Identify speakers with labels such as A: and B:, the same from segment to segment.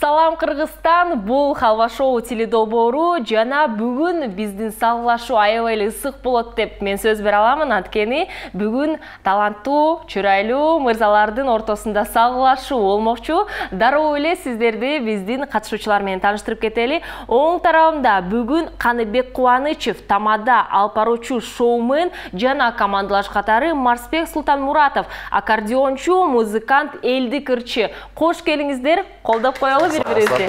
A: Салам Кыргызстан, бул Халва шоу теледолбоору жана бүгүн биздин салгылашуу аябай эле ысык болот деп мен сөз бере аламын. Анткени бүгүн таланттуу, чырайлуу мырзалардын ортосунда салгылашуу болмокчу. Дароо эле сиздерди биздин катышуучулар менен тааныштырып кетели. Оң тарабымда бүгүн Каныбек Кубанычев, тамада алып баруучу шоумен жана командалаш катары Марсбек Султанмуратов, аккордеончу, музыкант, элдик ырчы. Кош келиңиздер, колдоп коелу бири-бирибизди.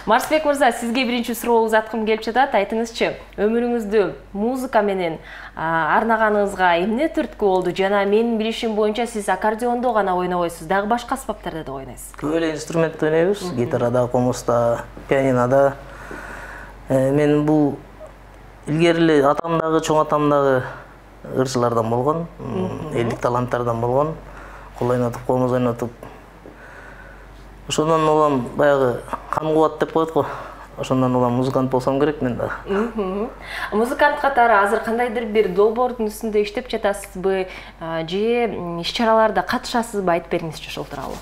A: Марсбек мырза, сизге биринчи суроо узаткым келип жатат. Айтыңызчы, өмүрүңүздү музыка менен арнаганыңызга эмне түрткү болду? Жана менин билишим боюнча сиз аккордеондо гана ойнобойсуз, дагы башка аспаптарда да ойнойсуз.
B: Көп эле инструмент ойнойбуз, гитарада, комузда, пианинода. Мен бул илгери эле атам дагы, чоң атам дагы ырчылардан болгон, элдик таланттардан болгон. Кол ойнотуп, комуз ойнотуп. Ошондон улам баягы кан кубат деп коет го. Ошондон улам музыкант болсом керек мен да.
A: Музыкант катары азыр кандайдыр бир долбоордун үстүндө иштеп жатасызбы, же иш-чараларда катышасызбы? Айтып бериңизчи ошол тууралуу.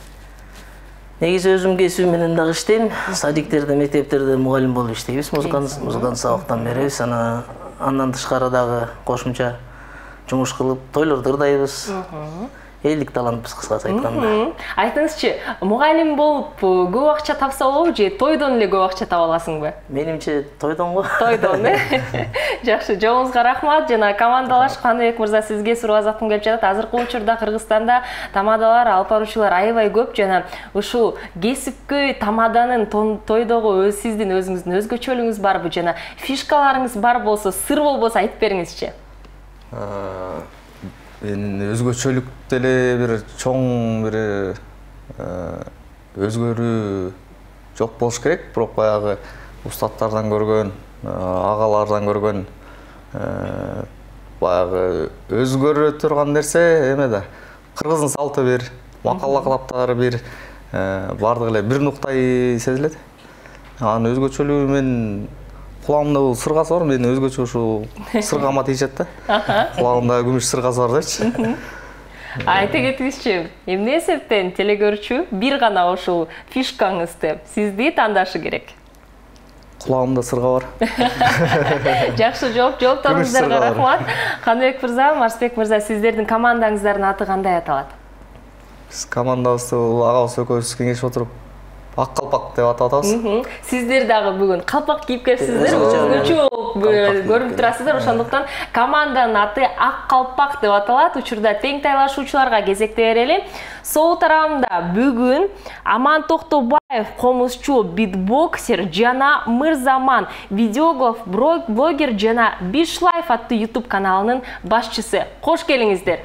B: Негизи өзүм кесип менен дагы иштейм. Садиктерде, мектептерде мугалим болуп иштейбиз. Музыкант сабактан беребиз. Андан тышкары дагы кошумча жумуш кылып, тойлорду ырдайбыз. Элдик талантпыз, кыскасы айтканда.
A: Айтыңызчы, мугалим болуп көп акча тапса болобу же тойдон эле көп акча таба аласыңбы?
B: Менимче тойдон го.
A: Тойдон, Жакшы, жоңузга рахмат. Жана командалаш Каныбек мырза, сизге суроо узаткым келип жатат. Азыркы учурда Кыргызстанда тамадалар, алып баруучулар аябай көп. Жана ушул кесипкөй тамаданын тойдогу сиздин өзүңүздүн өзгөчөлүгүңүз барбы? Жана фишкаларыңыз бар болсо, сыр болбосо айтып бериңизчи.
C: Өзгөчөлүк деле бир чоң бир өзгөрүү жок болуш керек, бирок баягы устаттардан көргөн, агалардан көргөн баягы өзгөрө турган нерсе эме да. Кыргыздын салты бир, макал аклаптары бир, бардыгы эле бир нуктай сезилет. Анын өзгөчөлүгү мен кулагымда бул сыргасы бар, мен өзгөчө ушул сыргама тийишет да. Кулагымда күмүш сыргасы бар депчи.
A: Айта кетиңизчи, эмне эсептен телекөрүүчү бир гана ушул фишкаңызды сизди тандашы керек?
C: Кулагымда сырга бар.
A: Жакшы жоопторуңуздарга рахмат. Каныбек мырза, Марсбек мырза, сиздердин командаңыздардын аты кандай аталат?
C: Биз командабызды агабыз экөөбүз кеңешип отуруп Ак калпак деп атап атабыз.
A: Сиздер дагы бүгүн калпак кийип келипсиздер, өзгөчө көрүнүп турасыздар. Ошондуктан команданын аты Ак калпак деп аталат. Учурда тең тайлашуучуларга кезекте берели. Сол тарабында бүгүн Аман Токтобаев, комузчу, битбоксер жана Мырзаман, видеограф, блогер жана Bish Life аттуу YouTube каналынын башчысы. Кош келиңиздер.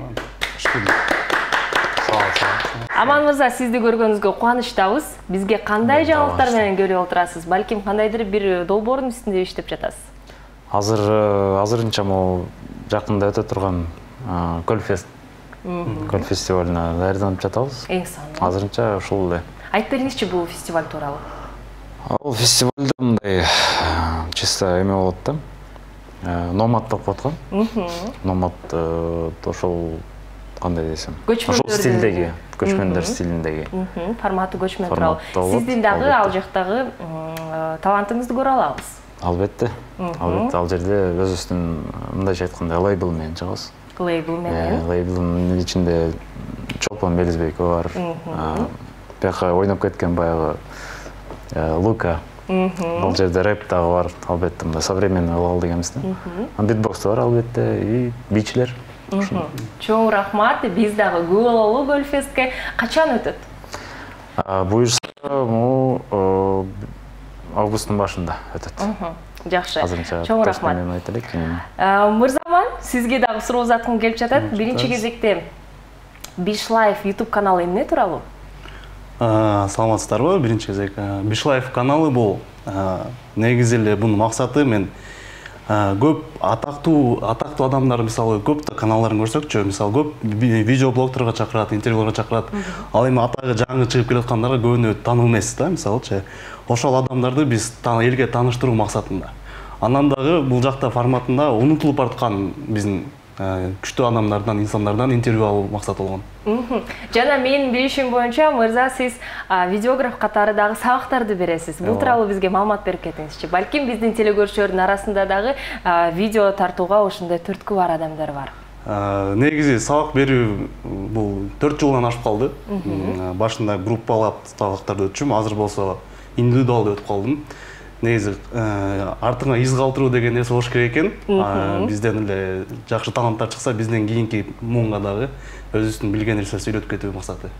A: Аман мырза, сизди көргөнүзгө кубанычтабыз. Бизге кандай жаңылыктар менен көрүп отурасыз? Балким кандайдыр бир долбоордун үстүндө иштеп жатасыз?
D: Азырынча могу жакында өтө турган Көл фестивалына даярданып жатабыз. Азырынча ушул эле.
A: Айтып бериңизчи бул фестиваль тууралуу.
D: Бул фестивалда мындай чисто эме болот да. Номад деп коет. Номад ошол кандай десем, ошол стилдеги, көчмөндөр стилиндеги.
A: Форматы көчмөн тууралуу. Сиздин дагы ал жактагы талантыңызды көрө алабыз.
D: Албетте. Ал жерде өзүбүздүн мындайча айтканда лейбл менен чыгабыз.
A: Лейбл менен.
D: Лейблдин ичинде Чолпон Мелизбекова бар. Бияка ойноп кеткен баягы Лука. Ал жерде рэп дагы бар. Албетте мындай современный вокал дегенбиз да. Битбокс бар албетте и бичлер.
A: Чоң рахмат. Биз дагы көп бололу Көлфестке. Качан өтөт?
D: Буюрса, августтун башында өтөт.
A: Жакшы. Чоң рахмат. Мырзаман, сизге дагы суроо узаткым келип жатат. Биринчи кезекте Bish Life YouTube каналы эмне тууралуу?
E: Саламатсыздарбы? Биринчи кезек Bish Life каналы бул негизи эле бунун максаты мен көп атактуу адамдар, мисалы, көп каналдарын көрсөкчү, мисалы, көп видеоблогторго чакырат, интервьюларга чакырат. Ал эми атагы жаңы чыгып келаткандарга көбүнө таануу эмес да, мисалычы. Ошол адамдарды биз элге тааныштыруу максатында. Андан дагы бул жакта форматында унутулуп бараткан биздин күчтүү адамдардан, инсандардан интервью алуу максат болгон.
A: Жана менин билишим боюнча мырза сиз видеограф катары дагы сабактарды бересиз. Бул тууралуу бизге маалымат берип кетиңизчи. Балким биздин телекөрүүчүлөрдүн арасында дагы видео тартууга ошондой түрткү бар адамдар бар.
E: Негизи сабак берүү бул 4 жылдан ашып калды. Башында группалап сабактарды өтчүм, азыр болсо индивидуалдуу өтүп калдым. Негизи артыңа из калтыруу деген нерсе болуш керек экен. Бизден эле жакшы таланттар чыкса, бизден кийинки муунга дагы өзүбүздүн билген нерсебизди үйрөтүп кетүү максаты.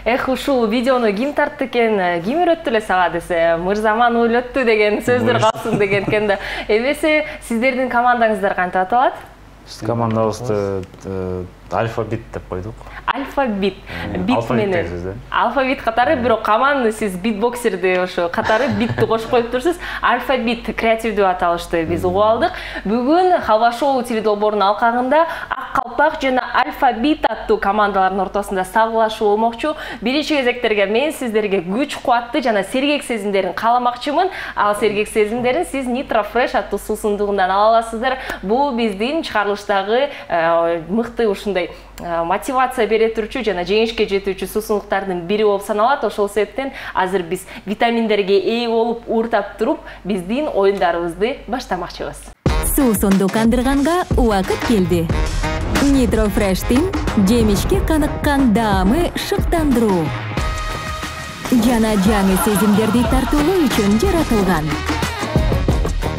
A: Эх, ушул видеону ким тартты экен, ким үйрөттү эле сага десе, мырзаман ойлотту деген сөздөр калсын деген экен да. Эмесе сиздердин командаңыздар кантип аталат?
D: Командабызды Альфа-бит деп койдук.
A: Альфа-бит. Бит менен. Альфа-бит катары, бирок команда сиз битбоксерди ошо катары битти кошуп коюп турсуз. Альфа-бит креативдүү аталышты биз угуп алдык. Бүгүн Халва шоу теледолбоорунун алкагында Ак калпак жана Альфа-бит аттуу командалардын ортосунда салгылашуу болмокчу. Биринчи кезектерге мен сиздерге күч, кубатты жана сергек сезимдерин кааламакчымын. Ал сергек сезимдерин сиз Nitro Fresh аттуу суусундугундан ала аласыздар. Бул биздин чыгарылыштагы мыкты ушундай мотивация бере турчу жана жеңишке жетүүчү суусундуктардын бири болуп саналат. Ошол себептен азыр биз витаминдерге ээ болуп, ууртап туруп, биздин оюндарыбызды баштамакчыбыз.
F: Суусундук андырганга убакыт келди. Nitro Fresh'тин жемишке каныккан даамы шыктандыруу жана жаңы сезимдерди тартуулоо үчүн жаратылган.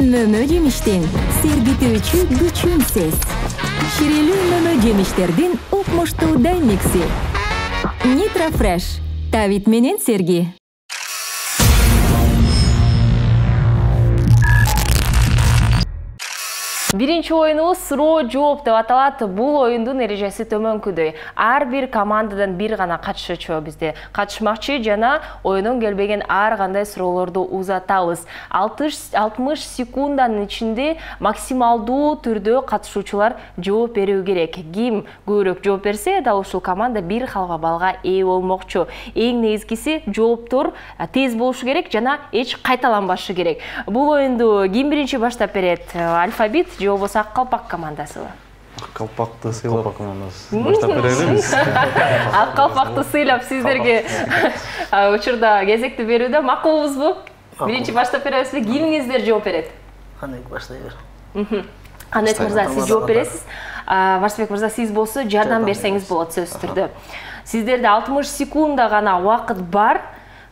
F: Мөмө жемиштин сергитүүчү күчүнсүз. Ширелүү мөмө жемиштердин укмуштуу даймикси. Nitro Fresh. Тавит менен серги.
A: Биринчи оюнубуз суроо жооп деп аталат. Бул оюндун эрежеси төмөнкүдөй. Ар бир командадан бир гана катышуучу бизде катышмакчы жана оюндон келбеген ар кандай суроолорду узатабыз. 60 секунданын ичинде максималдуу түрдө катышуучулар жооп берүү керек. Ким көбүрөөк жооп берсе, дал ушул команда бир халва балга ээ болмокчу. Эң негизгиси жооптор тез болушу керек жана эч кайталанбашы керек. Бул оюнду ким биринчи баштап берет? Альфа-бит же болбосо Ак калпак командасыбы?
E: Ак калпакты сыйлап баштап беребиз.
A: Ак калпакты сыйлап сиздерге учурда кезекти берүүдө макулбузбу? Биринчи баштап беребизби? Кимиңиздер жооп берет?
B: Канек баштай бер.
A: Канек мырза, сиз жооп бересиз. Барсбек мырза, сиз болсо жардам берсеңиз болот сөзсүз түрдө. Сиздерде 60 секунда гана убакыт бар.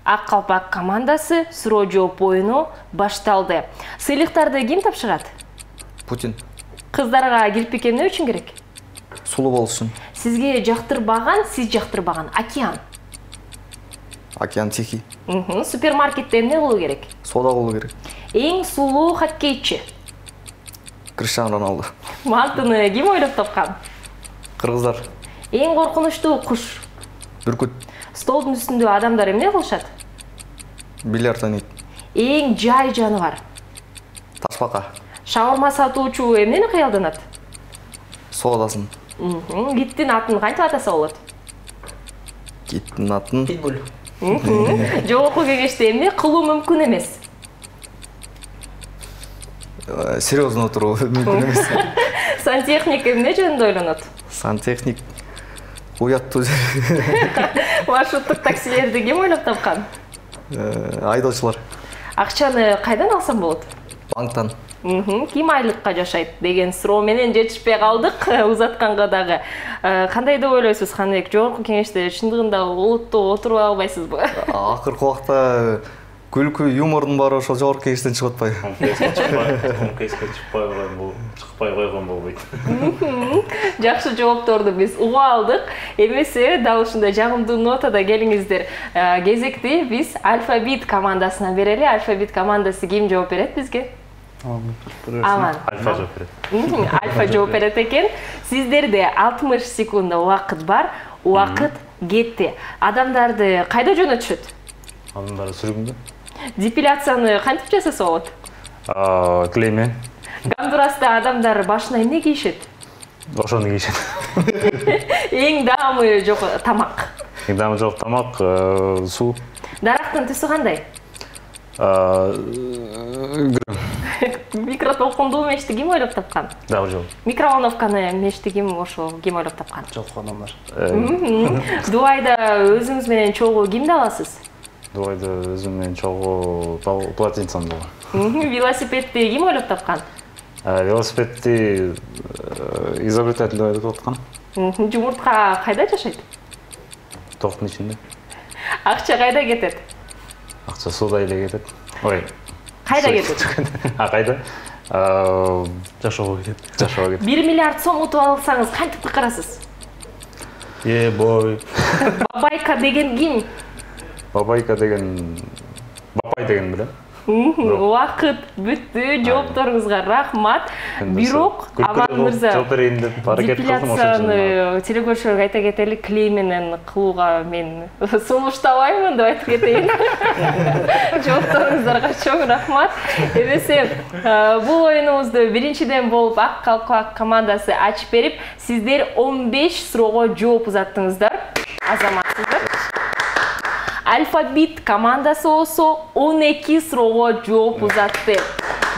A: Ак калпак командасы суроо жооп оюну башталды. Сыйлыктарды ким тапшырат?
C: Путин.
A: Кыздарга кирпик эмне үчүн керек?
C: Сулуу болушун.
A: Сизге жактырбаган, сиз жактырбаган океан.
C: Океан Тихий.
A: Супермаркетте эмне болуу керек?
C: Сода болуу керек.
A: Эң сулуу хоккейчи.
C: Криштиану Роналду.
A: Мантыны ким ойлоп тапкан?
C: Кыргыздар.
A: Эң коркунучтуу куш.
C: Бүркүт.
A: Столдун үстүндө адамдар эмне кылышат?
C: Бильярд ойнойт.
A: Эң жай жаныбар.
C: Ташбака.
A: Шаурма сатуучу эмнени кыялданат?
C: Соодасын.
A: Киттин атын кантип атаса болот?
C: Киттин атын
B: Питбуль.
A: Жогорку кеңеште эмне кылуу мүмкүн эмес?
C: серьезно отуруу мүмкүн эмес.
A: Сантехник эмне жөнүндө ойлонот?
C: Сантехник уяттуу.
A: Маршруттук таксилерди ким ойлоп тапкан?
C: Айдоочулар.
A: Акчаны кайдан алсам болот?
C: Банктан.
A: Ким айлыкка жашайт деген суроо менен жетишпей калдык узатканга дагы. Кандай деп ойлойсуз Ханек? Жогорку кеңеште чындыгында олуттуу отуруп албайсызбы?
C: Акыркы убакта күлкү, юмордун баары ошол жогорку кеңештен чыгып атпайбы?
D: Чыкпай койгон болбойт.
A: Жакшы жоопторду биз угуп алдык. Эмесе дал ушундай жагымдуу нотада келиңиздер. Кезекти биз Альфа-бит командасына берели. Альфа-бит командасы ким жооп берет бизге? Аман.
D: Альфа жооп берет.
A: Альфа жооп берет экен. Сиздерде 60 секунда убакыт бар. Убакыт кетти. Адамдарды кайда жөнөтүшөт?
D: Адамдарды сүргүндө.
A: Депиляцияны кантип жасаса болот?
D: Клеймен.
A: Гондураста адамдар башына эмне кийишет?
D: Ошону кийишет.
A: Эң даамы жок тамак.
D: Эң даамы жок тамак, суу.
A: Дарактын түсү кандай? Микротолкундуу мешти ким ойлоп тапкан?
D: Дагы жок.
A: Микроволновканы мешти ким ошо ким ойлоп тапкан?
E: Жолкон адамдар.
A: Дубайда өзүңүз менен чогуу кимди аласыз?
D: Дубайда өзүм менен чогуу платинцам бар.
A: Велосипедти ким ойлоп тапкан?
D: Велосипедти изобретатель ойлоп аткан.
A: Жумуртка кайда жашайт?
D: Токтун ичинде.
A: Акча кайда кетет?
D: Акча суда эле кетет. Ой.
A: Кайда кетет?
D: Кайда?
E: Жашоого кетет.
D: Жашоого кетет.
A: 1 миллиард сом утуп алсаңыз кантип кыскарасыз?
E: Бой.
A: Бабайка деген ким?
D: Бабайка деген Бапай деген билем.
A: Убакыт бүттү. Жоопторуңузга рахмат. Бирок Аман мырза,
D: жооп берейин деп аракет кылдым
A: депиляцияны телекөрүүчүлөргө айта кетели, клей менен кылууга мен сунуштабаймын деп айтып кетейин. Жоопторуңуздарга чоң рахмат. Эмесе бул оюнубузду биринчиден болуп Ак Калпак командасы ачып берип, сиздер 15 суроого жооп узаттыңыздар. Азаматсыздар. Алфабит командасы болсо 12 суроого жооп узатты.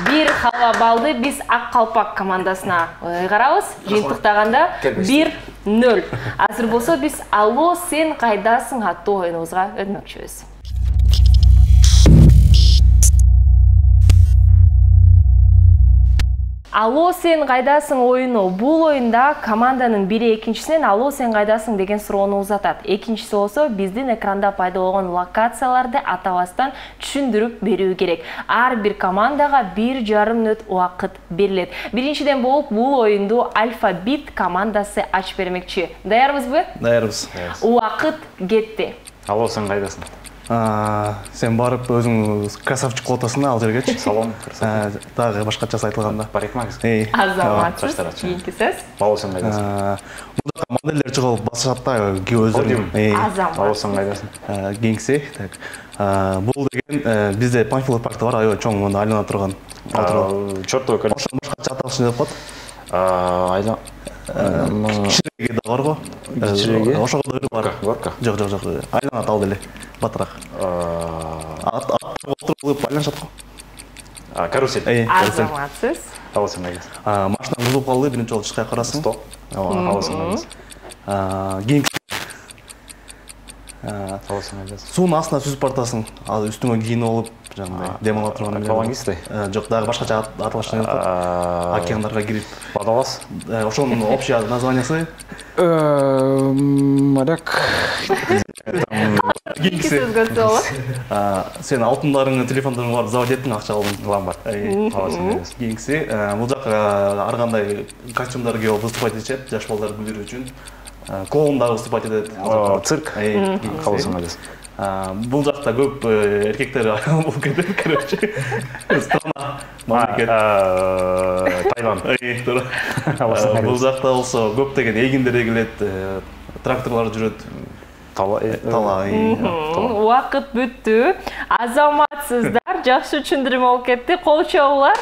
A: Бир халва балды биз Ак Калпак командасына карабыз. Жыйынтыктаганда 1-0. Азыр болсо биз Алло, сен кайдасың аттуу оюнубузга өтмөкчүбүз. Алло, сен кайдасың оюну. Бул оюнда команданын бири экинчисинен Алло, сен кайдасың деген суроону узатат. Экинчиси болсо биздин экранда пайда болгон локацияларды атабастан түшүндүрүп берүү керек. Ар бир командага 1,5 мүнөт убакыт берилет. Биринчиден болуп бул оюнду Алфабит командасы ачып бермекчи. Даярбызбы?
E: Даярбыз.
A: Убакыт кетти.
D: Алло, сен кайдасың?
E: Сен барып өзүң красавчик болуп атасың ал жергечи.
D: Салом, красавчик.
E: Дагы башкачасы айтылганда.
D: Барекмагыз.
A: Азаматсыз. Кийинки сөз.
D: Алло, сен кайдасың?
E: Мында модельдер чыгып басышат да өздөрү.
D: Алло, сен кайдасың?
E: Кийинкиси, так. Бул деген бизде Панфилов паркта бар, аябай чоң мында айлана турган.
D: Чертовый колесо.
E: Ошо башкача аталышы деп коет.
D: Айлана.
E: Кичиреги да барго.
D: Кичиреги?
E: Ошого да бар.
D: Горка.
E: Жок. Айлана аталды эле. Батыраак. Отуруп айланышат го.
D: Карусель.
A: Азаматсыз.
D: Алло, сен кайдасың?
E: Машина бузулуп калды, биринчи жолу чыкпай карасың.
D: Стоп. Алло, сен кайдасың?
E: Кийинки
D: Алло, сен кайдасың?
E: суунун астына сүзүп баратасың. Ал үстүңө кийинип алып, жандай дем ала турган эле.
D: Аквалангисты?
E: Жок, дагы башкача аталышы деп коет. Океандарга кирип.
D: Водолаз?
E: Ошонун общий названиясы.
D: Моряк.
A: Кийинки сөзгө болот.
E: Сен алтындарыңды, телефондоруңду барып завод еттиң, акча алдың.
D: Ломбард. Алло, сен кайдасың?
E: Кийинкиси, бул жака ар кандай костюмдар кийип выступать этишет, жаш балдар күлдүрүү үчүн. Клоун дагы выступать этет.
D: Цирк. Алло, сен кайдасың?
E: Бул жакта көп эркектер болуп кетет, короче. Страна, мамлекет.
D: Таиланд.
E: Туура. Бул жакта болсо көптөгөн эгиндер эгилет, тракторлор жүрөт. Тала.
A: Убакыт бүттү. Азаматсыздар, жакшы түшүндүрмө болуп кетти. Кол чабуулар.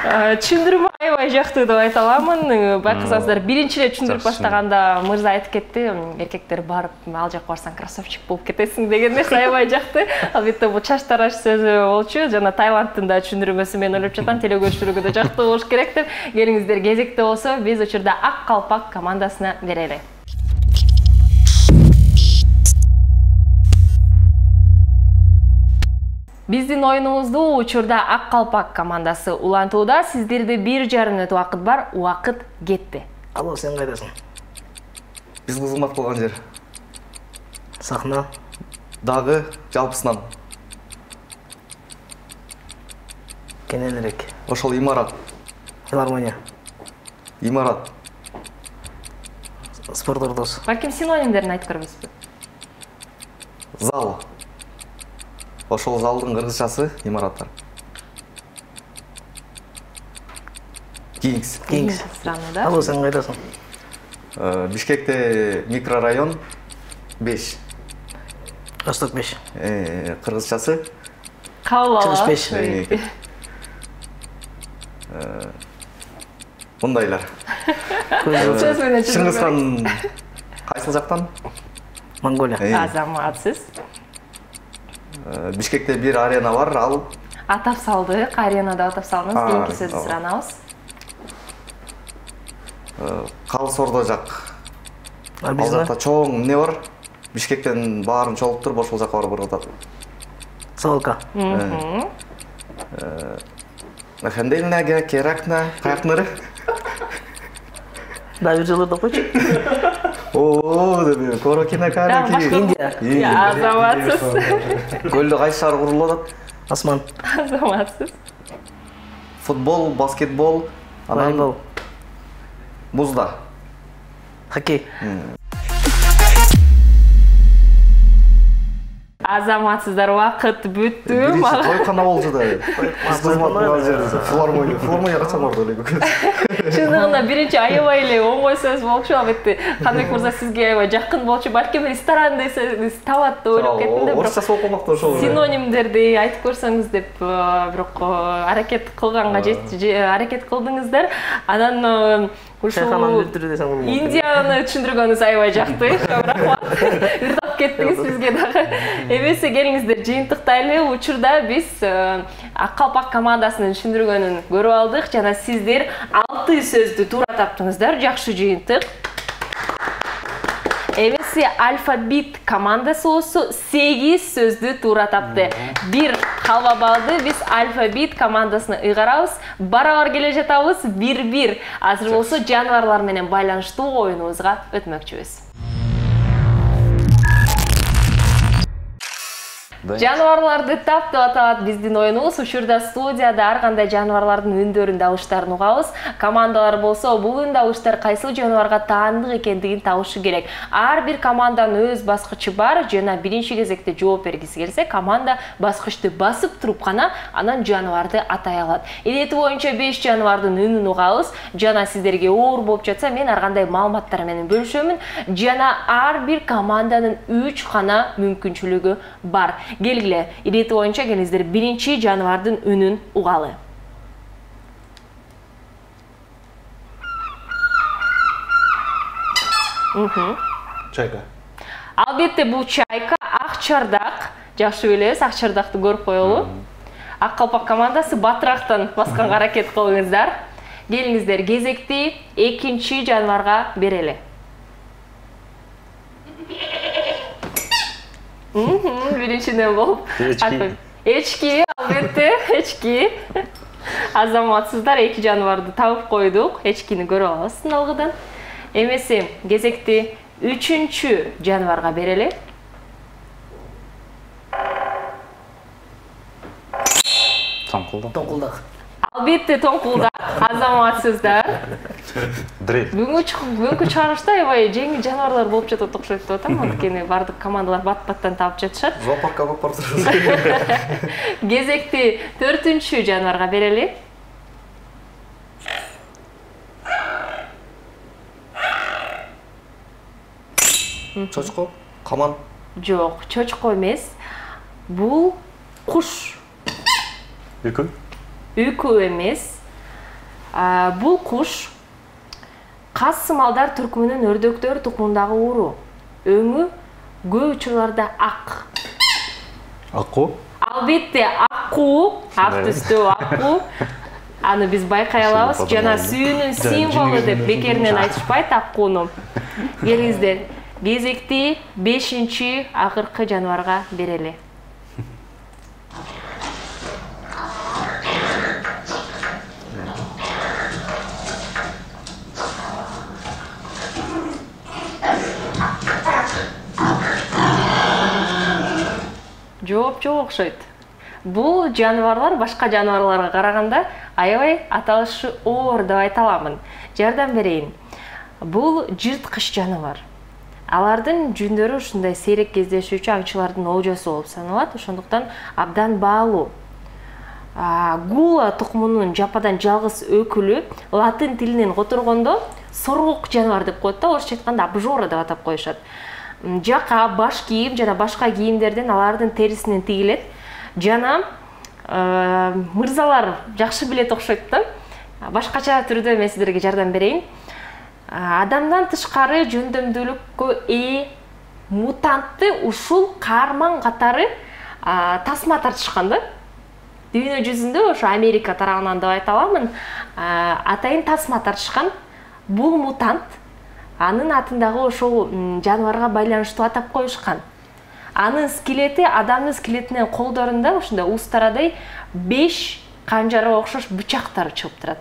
A: Түшүндүрмө аябай жактуу деп айта аламын. Байкасаңыздар, биринчи эле түшүндүрүп баштаганда мырза айтып кетти, эркектер барып, ал жака барсаң красавчик болуп кетесиң деген нерсе аябай жакты. Албетте бул чач тараш сөзү болчу. Жана Таиландтын да түшүндүрмөсү мен ойлоп жатам, телекөрүүчүлөргө да жактуу болуш керек деп. Келиңиздер, кезекте болсо биз учурда Ак Калпак командасына берели. Биздин оюнубузду учурда Ак Калпак командасы улантууда. Сиздерде 1,5 мүнөт убакыт бар. Убакыт кетти.
B: Алло, сен кайдасың?
C: Биз кызмат кылган жер.
B: Сахна.
C: Дагы жалпысынан.
B: Кененирээк.
C: Ошол имарат.
B: Филармония.
C: Имарат.
B: Спорт ордосу.
A: Балким синонимдерин айтып көрбөйсүзбү?
C: Зал. Ошол залдын кыргызчасы имараттар. Кийинкиси.
A: Странно,
B: Алло, сен кайдасың?
C: Бишкекте микрорайон 5.
B: Восток 5.
C: Кыргызчасы
A: Кабыл
B: Чыгыш
A: алабыз.
B: 5.
C: мындайлар.
A: Сөз менен
C: Чыңгызхан кайсыл жактан?
B: Монголия.
A: Азаматсыз.
C: Бишкекте бир арена бар, ал
A: Атап салдык, аренада атап салдыңыз. Кийинки сөздү суранабыз.
C: Калыс Ордо жак. Ал жакта чоң эмне бар? Бишкектен баарын чогулуп туруп ошол жакка барып ыргытат.
B: Свалка.
C: Нахандельна керакна каяктары?
B: Да бир жыл ырдап койчу.
C: Оо, деби, Корокинакари.
B: Индия.
A: Азаматсыз.
C: Көлдө кайсы шаар курулуп атат?
B: Осман.
A: Азаматсыз.
C: Футбол, баскетбол,
B: Волейбол.
C: Музда.
B: Хоккей.
A: Азаматсыздар, убакыт бүттү.
C: Биринчи тойкана болчу да. Филармония качан барды эле көкөз.
A: Чындыгында биринчи аябай эле оңой сөз болчу, албетте. Канбек мырза сизге аябай жакын болчу. Балким ресторан десеңиз табат деп ойлоп кеттим да.
C: Орусча окумакта ошол.
A: Синонимдерди айтып көрсөңүз деп, бирок аракет кылганга аракет кылдыңыздар. Анан ушул Индияны түшүндүргөнүңүз аябай жакты. Ырдап кеттиңиз бизге дагы. Эмесе келиңиздер жыйынтыктайлы. Учурда биз Ак калпак командасынын түшүндүргөнүн көрүп алдык жана сиздер 6 сөздү туура таптыңыздар. Жакшы жыйынтык. Эмесе алфавит командасы болсо 8 сөздү туура тапты. Бир калба балды биз алфавит командасына ыйгарабыз. Барабар келе жатабыз 1-1. Азыр болсо жаныбарлар менен байланыштуу оюнубузга өтмөкчүбүз. Жаныбарларды тап деп аталат биздин оюнубуз. Учурда студияда ар кандай жаныбарлардын үндөрүн, дабыштарын угабыз. Командалар болсо бул үн дабыштар кайсыл жаныбарга таандык экендигин табышы керек. Ар бир команданын өз баскычы бар. Жана биринчи кезекте жооп бергиси келсе, команда баскычты басып туруп гана анан жаныбарды атай алат. Ирети боюнча 5 жаныбардын үнүн угабыз. Жана сиздерге оор болуп жатса, мен ар кандай маалыматтар менен бөлүшөмүн. Жана ар бир команданын 3 гана мүмкүнчүлүгү бар. Келгиле, ирети боюнча келиңиздер биринчи жаныбардын үнүн угалы.
E: Чайка.
A: Албетте бул чайка, ак чардак. Жакшы билебиз, ак чардакты көрүп коелу. Ак калпак командасы батырактан басканга аракет кылыңыздар. Келиңиздер кезекти экинчи жаныбарга берели. Биринчиден болуп. Эчки, албетте, эчки. Азаматсыздар, 2 жаныбарды табып койдук. Эчкини көрүп алабыз сыналгыдан. Эмесе кезекти 3-чү жаныбарга берели.
D: Тоңкулдак.
A: Албетте тоңкулдак. Азаматсыздар.
D: Дрейт.
A: Бүгүнкү чыгарышта аябай жеңил жаныбарлар болуп жатат окшойт деп атам. Анткени бардык командалар бат-баттан таап жатышат.
C: Зоопаркка барып барсаңыз.
A: Кезекти 4-чү жаныбарга берели.
C: Чочко, каман.
A: Жок, чочко эмес. Бул куш.
D: Үкү.
A: Үкү эмес. Бул куш каз сымалдар түркүмүнүн өрдөктөр тукумундагы уру. Өңү көп учурларда ак.
E: Акку?
A: Албетте акку, ак түстүү акку. Аны биз байкай алабыз. Жана сүйүүнүн символу деп бекеринен айтышпайт аккуну. Келиңиздер, кезекти 5-чи акыркы жаныбарга берели. Жооп жок окшойт. Бул жаныбарлар башка жаныбарларга караганда аябай аталышы оор деп айта аламын. Жардам берейин. Бул жырткыч жаныбар. Алардын жүндөрү ушундай сейрек кездешүүчү аңчылардын олжосу болуп саналат. Ошондуктан абдан баалуу. Гула тукумунун жападан жалгыз өкүлү латын тилинен которгондо соргук жаныбар деп коет да, орусча айтканда обжора деп атап коюшат. Жака, баш кийим жана башка кийимдерден алардын терисинен тигилет. Жана мырзалар жакшы билет окшойт да. Башкача түрдө мен сиздерге жардам берейин. Адамдан тышкары жөндөмдүүлүккө ээ мутантты ушул каарман катары тасма тартышкан да. дүйнө жүзүндө ошо Америка тарабынан деп айта аламын, атайын тасма тартышкан. Бул мутант, анын атындагы ошол жаныбарга байланыштуу атап коюшкан. Анын скелети адамдын скелетинен колдорунда ушундай устарадай 5 канжарга окшош бычактар чыгып турат.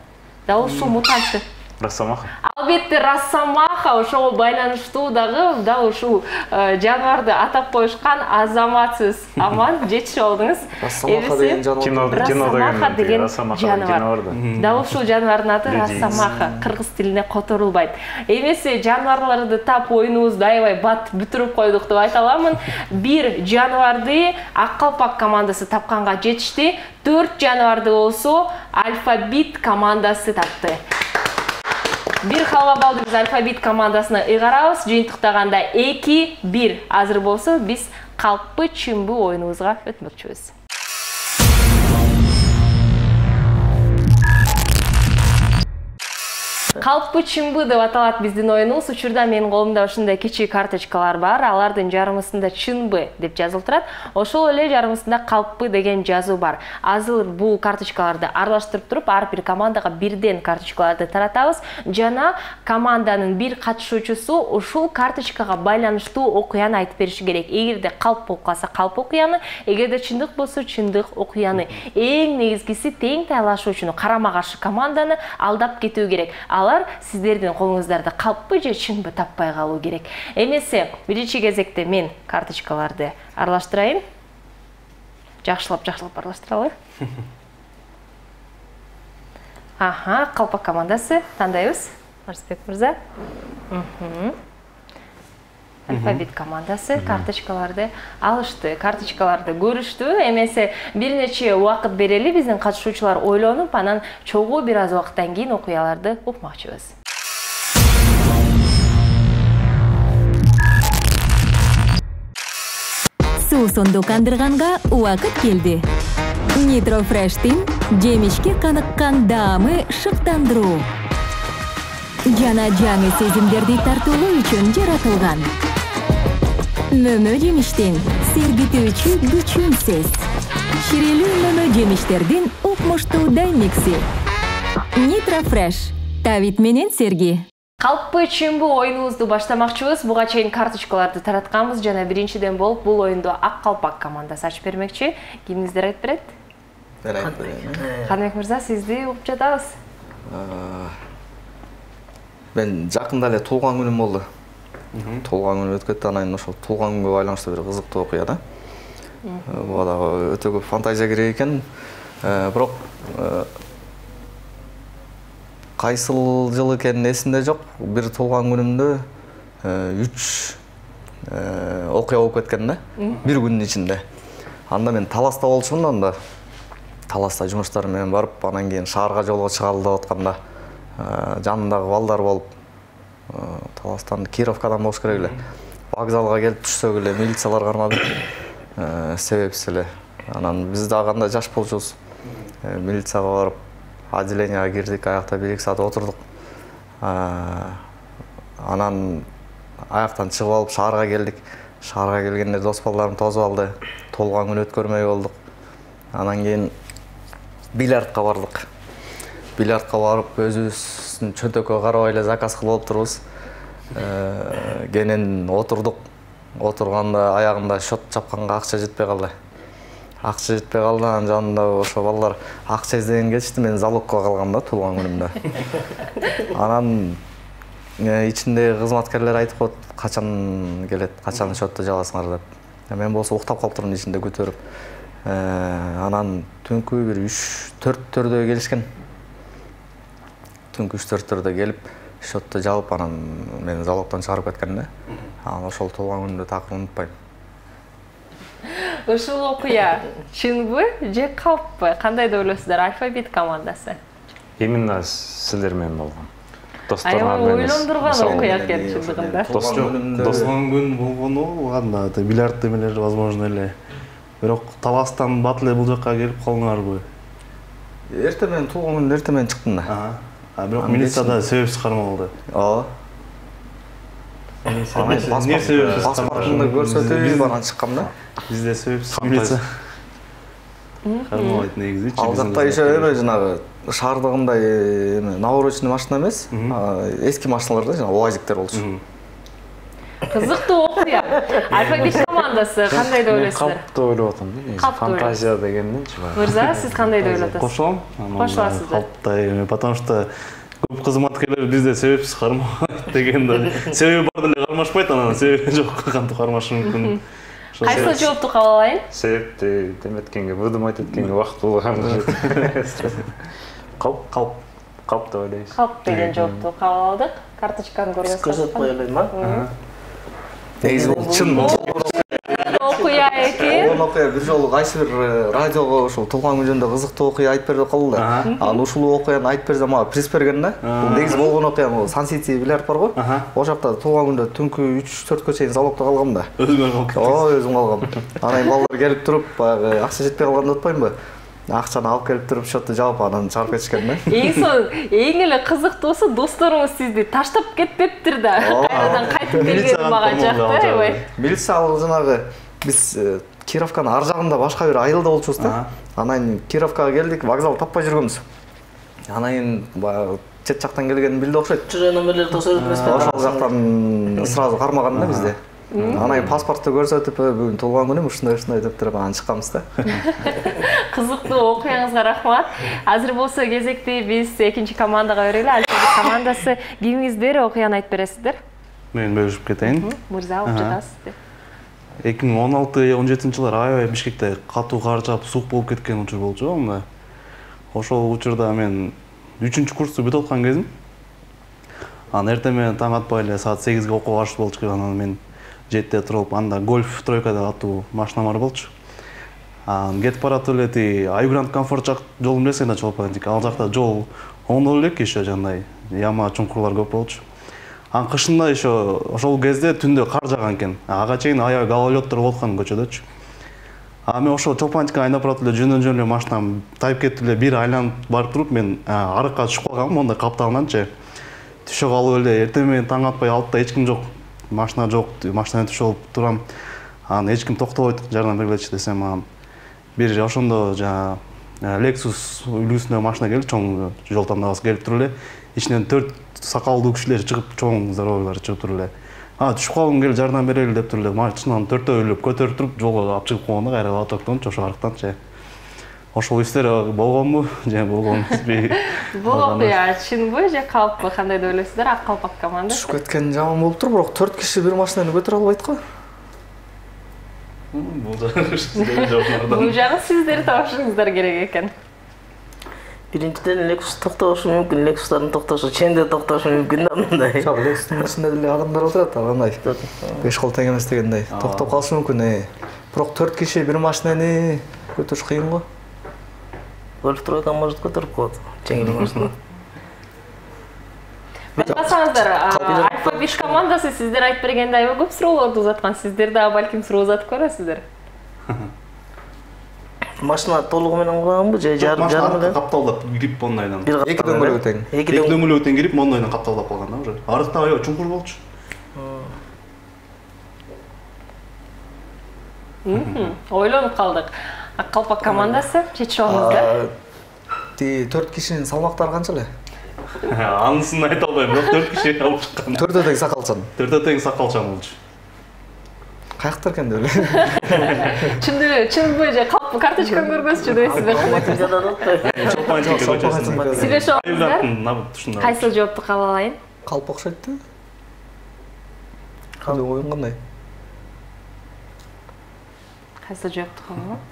A: Дал ушул мутантты
D: Росомаха.
A: Албетте Росомаха ошого байланыштуу дагы дал ушул жаныбарды атап коюшкан азаматсыз. Аман жетишип алдыңыз.
C: Росомаха деген
A: Росомаха деген жаныбар. Дал ушул жаныбардын аты Росомаха, кыргыз тилине которулбайт. Эмесе жаныбарларды тап оюнубузду аябай бат бүтүрүп койдук деп айта аламын. Бир жаныбарды Ак Калпак командасы тапканга жетишти. 4 жаныбарды болсо Алфабит командасы тапты. Бир халва балды биз Алфабит командасына ыйгарабыз. Жыйынтыктаганда 2-1. Азыр болсо биз калппы чымбы оюнубузга өтмөкчүбүз. Калппы чымбы деп аталат биздин оюнубуз. Учурда менин колумда ушундай кичи карточкалар бар. Алардын жарымысында чынбы деп жазылып турат. Ошол эле жарымысында калппы деген жазуу бар. Азыр бул карточкаларды аралаштырып туруп, ар бир командага бирден карточкаларды таратабыз. Жана команданын бир катышуучусу ушул карточкага байланыштуу окуяны айтып бериши керек. Эгерде калп болуп калса калп окуяны, эгерде чындык болсо чындык окуяны. Эң негизгиси тең тайлашуучуну, карама каршы команданы алдап кетүү керек. Алар сиздердин колуңуздарда калппы же чынбы таппай калуу керек. Эмесе, биринчи кезекте мен карточкаларды аралаштырайын. Жакшылап аралаштыралы. Аха, Калпак командасы тандайбыз. Арысбек мырза. Алфабит командасы карточкаларды алышты, карточкаларды көрүштү. Эмесе бир нече убакыт берели, биздин катышуучулар ойлонуп, анан чогуу бир аз убакыттан кийин окуяларды укмакчыбыз.
F: Суу сонду кандырганга убакыт келди. Nitro Fresh'тин жемишке каныккан даамы шыктандыруу. Жана жаңы сезимдерди тартуулоо үчүн жаратылган. Мөмө жемиштин сергитүүчү күчүнсүз. Ширелүү мөмө жемиштердин укмуштуу даймикси. Nitro Fresh. Тавит менен Серги.
A: Калппы чымбы оюнубузду баштамакчыбыз. Буга чейин карточкаларды таратканбыз жана биринчиден болуп бул оюнду Ак Калпак командасы ачып бермекчи. Кимиңиздер айтып берет?
C: Мен айтып берейин.
A: Канбек мырза, сизди угуп жатабыз.
C: Мен жакында эле туулган күнүм болду. Туулган күнүм өтүп кетти, анан ошол туулган күнгө байланыштуу бир кызыктуу окуя да. Буга дагы өтө көп фантазия керек экен. Бирок кайсыл жыл экени эсимде жок. Бир туулган күнүмдө 3 окуя болуп кеткен да. Бир күнүн ичинде. Анда мен Таласта болчумун, анда Таласта жумуштар менен барып, анан кийин шаарга жолго чыгалы деп атканда жанымдагы балдар болуп, Таластан Кировкадан болуш керек эле. Вокзалга келип түшсөк эле милициялар кармады. Себепсиз эле. Анан биз дагы анда жаш болчубуз. Милицияга барып, отделенияга кирдик, аякта 1-2 саат отурдук. Анан аяктан чыгып алып шаарга келдик. Шаарга келгенде дос балдарым тосуп алды. Толган күн өткөрмөй болдук. Анан кийин бильярдка бардык. Бильярдка барып, өзүбүздүн чөнтөккө карабай эле заказ кылып отурбуз. Кенен отурдук. Отурганда аягында счет чапканга акча жетпей калды. Акча жетпей калды, анан жанымда ошо балдар акча издеген кетишти, мен залогко калгам да туулган күнүмдө. Анан ичиндеги кызматкерлер айтып коет, качан келет, качан счетту жабасыңар деп. Мен болсо уктап калыптырмын ичинде көтөрүп. Анан түнкү бир 3-4-төрдө келишкен. Түнкү 3-4-төрдө келип, счетту жабып, анан мени залогдон чыгарып кеткен да. Анан ошол туулган күнүмдү так унутпайм.
A: Ушул окуя чынбы же калппы? Кандай деп ойлойсуздар? Алфабит командасы.
D: Именно сиздер менен болгон.
A: Аябай ойлондурган окуя экен чындыгында.
E: Туулган күн болгону, анда бильярд эмелер возможно эле. Бирок Таластан бат эле бул жакка келип калдыңарбы?
C: Эртең менен туулган күндө эртең менен чыктым да.
E: Бирок милицияда себепсиз кармалды.
C: Ооба. Паспортумду көрсөтүп анан чыккам да.
E: Бизде себепсиз милиция. кармабайт негизи.
C: Ал жакта еще эме жанагы шаардыгындай наворочный машина эмес, эски машиналар да, жана УАЗиктер болчу.
A: Кызыктуу окуя. Альфа-Беш командасы кандай деп ойлойсуздар?
D: Калптуу ойлоп атам да. Фантазия дегенденчи баягы.
A: Мырза, сиз кандай деп ойлоп атасыз?
E: Кошулам.
A: Кошуласыздар.
E: Калптай, потому что көп кызматкерлер бизде себепсиз кармабайт деген да. Себеби бар деле кармашпайт, анан себеби жок кантип кармашы мүмкүн.
A: Кайсы жоопту кабыл алайын?
D: Себепти деметкенге, выдумать эткенге убакыт болгон. Калп деп ойлойбуз.
A: Калп деген жоопту кабыл алдык. Карточканы көргөнсүз.
B: Көрсөтүп кой элем, а?
C: Негизи бул чын
A: Окуя экен.
C: Ол окуя бир жолу кайсы бир радиого ушул туулган күнүндө кызыктуу окуя айтып берип калды да. Анан ушул окуяны айтып берсе мага приз берген да. Бул негизи болгон окуя, бул Сан-Сити билярд барго. Ошол жакта туулган күндө түнкү 3-4кө чейин залогдо калгам да.
E: Өзүңөр калып кеттиң.
C: Ой, өзүм калгам. Анан балдар келип туруп, баягы акча жетпей калганда атпаймынбы? Акчаны алып келип туруп, счётту жаап анан чыгарып кетишкен да.
A: Эң эле кызыктуусу досторуңуз сизди таштап кетпептир да. Кайрадан кайтып келгени мага жакты, аябай.
C: Милиция ал жанагы биз Кировканын ар жагында башка бир айылда болчубуз да. Анан Кировкага келдик, вокзал таппай жүргөнбүз. Анан кийин баягы чет жактан келгенин билди окшойт.
B: Жүрөй номерлерди тосойт эмеспи?
C: Ошол жактан сразу кармаган да бизде. Анан паспортты көрсөтүп, бүгүн туулган күнүм ушундай деп туруп анан чыкканбыз да.
A: Кызыктуу окуяңызга рахмат. Азыр болсо кезекти биз экинчи командага берели. Альфа-Беш командасы кимиңиздер окуяны айтып бересиздер?
E: Мен бөлүшүп кетейин.
A: Мырза, алып жатасыз.
E: 2016-17 жылдар аябай Бишкекте катуу кар жаап суук болуп кеткен учур болчу мында. Ошол учурда мен 3-курсту бүтүп аткан кезим. Анан эртең менен таң атпай эле саат 8ге окууга башып болчу. Анан мен 7-те туруп, анда Golf тройка деп аттуу машина бар болчу. Анан кетип баратып эле Айгрант комфорт жак жолун билесиң да чолпон. Ал жакта жол оңдоло элек еще жандай яма чуңкурлар көп болчу. Анан кышында еще ошол кезде түндө кар жааган экен. Ага чейин аябай гололёд болуп аткан көчөдөчү. Мен ошол чолпончикка айнап баратып эле жөн эле машинам тайып кетип эле бир айланып барып туруп мен арыкка түшүп калгам, мондай капталганчы. Түшө калып эле эртең менен таң атпай алтта эч ким жок. Машина жок, машинадан түшүп турам. Анан эч ким токтобойт, жардам бергилечи десем, анан бир ошондо жана Lexus үлгүсүндөгү машина келип, чоң жол тандабасы келип туруп эле, ичинен 4 сакалдуу кишилер чыгып, чоң здоровыйлар чыгып туруп эле. Түшүп калгым келип, жардам берели деп туруп эле, машинаны 4-өөлөп көтөрүп туруп, жолго алып чыгып койгондо кайра латоктончу ошо арыктанчы. Ошол иштер болгонбу, же болгон эмеспи?
A: Болуп я, чынбы же калппы, кандай деп ойлойсуздар? Ак калпак команда.
C: Түшүп кеткен жаман болуп тур, бирок 4 киши бир машинаны көтөрө албайт го.
E: Бул жагы
A: Бул жагы сиздер табышыңыздар керек экен.
B: Биринчиден Lexus токтобошу мүмкүн, Lexustардын токтошу ченде токтошу мүмкүн да мындай.
C: Жок, Lexustун ичинде деле адамдар отурат, андай. 5 кол тең эмес дегендей. Токтоп калышы мүмкүн. Бирок 4 киши бир машинаны көтөрүш кыйын го.
B: Golf тройка может көтөрүп коет, жеңил машина.
A: Байкасаңыздар, Альфа-Беш командасы сиздер айтып бергенде аябай көп суроолорду узаткан. Сиздер да балким суроо узатып көрөсүздөр.
B: Машина толугу менен кылганбы же жарым эле?
E: Капталдап кирип мондайдан.
C: Эки дөңгөлөгү тең.
E: Эки дөңгөлөгү тең кирип мондайдан капталдап калган да уже. Арыкта аябай чуңкур болчу.
A: Ойлонуп калдык. Ак калпак командасы чечип алыңыздар.
C: 4 кишинин салмактары канча эле?
E: Анысын айта албайм, бирок 4 киши алып чыккан.
C: 4 тең сакалчан.
E: 4 тең сакалчан болчу.
C: Каяктар экен деп эле.
A: Чынбы же калпы карточканы көргөнсүчү дейсизби? Сүйлөшүп алыңыздар. Кайсы жоопту кабыл алайын?
C: Калп окшойт да. Кандай оюн кандай?
A: Кайсы жоопту кабыл алайын?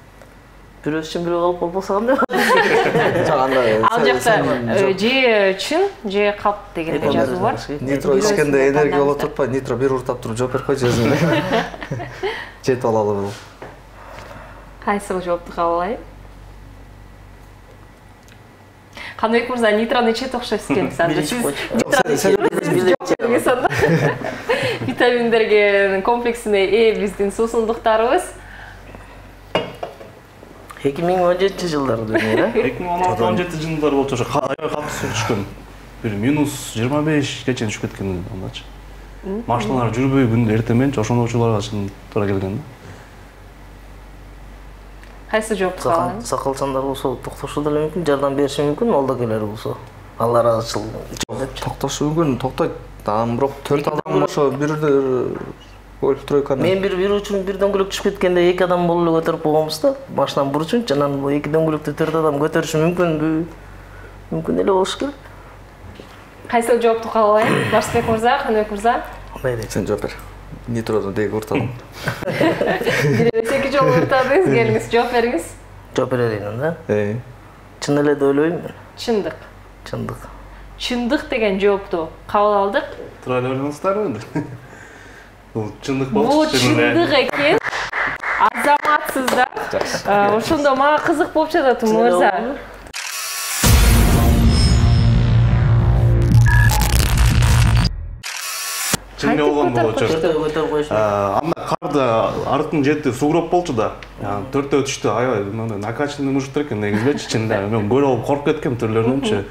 B: Бирөө үчүн бирөө калп болбосо кандай?
A: Ал жакта же чын, же калп деген жазуу бар.
C: Нитро ичкенде энергия болот атпайбы? Нитро бир уртап туруп жооп берип койчу өзүңө. Жетип алалы бул.
A: Кайсы жоопту кабыл алайын? Каныбек мырза, нитрону ичет окшойсуз экенсиз азыр. Сиз витаминдерге комплексине ээ биздин суусундуктарыбыз.
B: 2017 жылдары дегенде,
E: 2016-17 жылдар болчу, ошо аябай катуу суу түшкөн. Бир -25 чейин түшүп кеткен андачы. Машиналар жүрбөй күндө эртең менен ошондой учурларга чейин туура келген да.
A: Кайсы жоопту каалайм?
B: Сакалчандар болсо токтошу деле мүмкүн, жардам бериши мүмкүн, молдогерлер болсо. Алар азчыл депчи.
C: Токтошу мүмкүн, токтойт. Бирок 4 адам ошо бирде тройканы.
B: Мен бир учун бир дөңгөлөк түшүп кеткенде 2 адам болуп эле көтөрүп койгонбуз да. Машинаны бурчун, анан бул 2 дөңгөлөктү 4 адам көтөрүшү мүмкүнбү? Мүмкүн эле болуш керек.
A: Кайсы жоопту каалайм? Барсбек мырза, Каныбек мырза?
C: Сен жооп бер. Нитродон деги уртадым.
A: Бир эле 2 жолу уртадыңыз, келиңиз, жооп бериңиз.
B: Жооп берейин да? Чын эле деп ойлойм мен.
A: Чындык.
B: Чындык.
A: Чындык деген жоопту кабыл алдык.
E: Тура эле ойлонуңуздарбы энди? Бул чындык
A: Бул
E: болчу.
A: чындык экен. Азаматсыздар. Ошондо мага кызык болуп жатат мырза.
E: Чын эле болгон болчу.
B: Көтөрүп коюш.
E: Анда карды арттын жети сугроп болчу да. 4-тө түштү. Аябай мындай накачанный мужиктер экен негизичи. Чында мен көрүп коркуп кеткем түрлөрүнчү.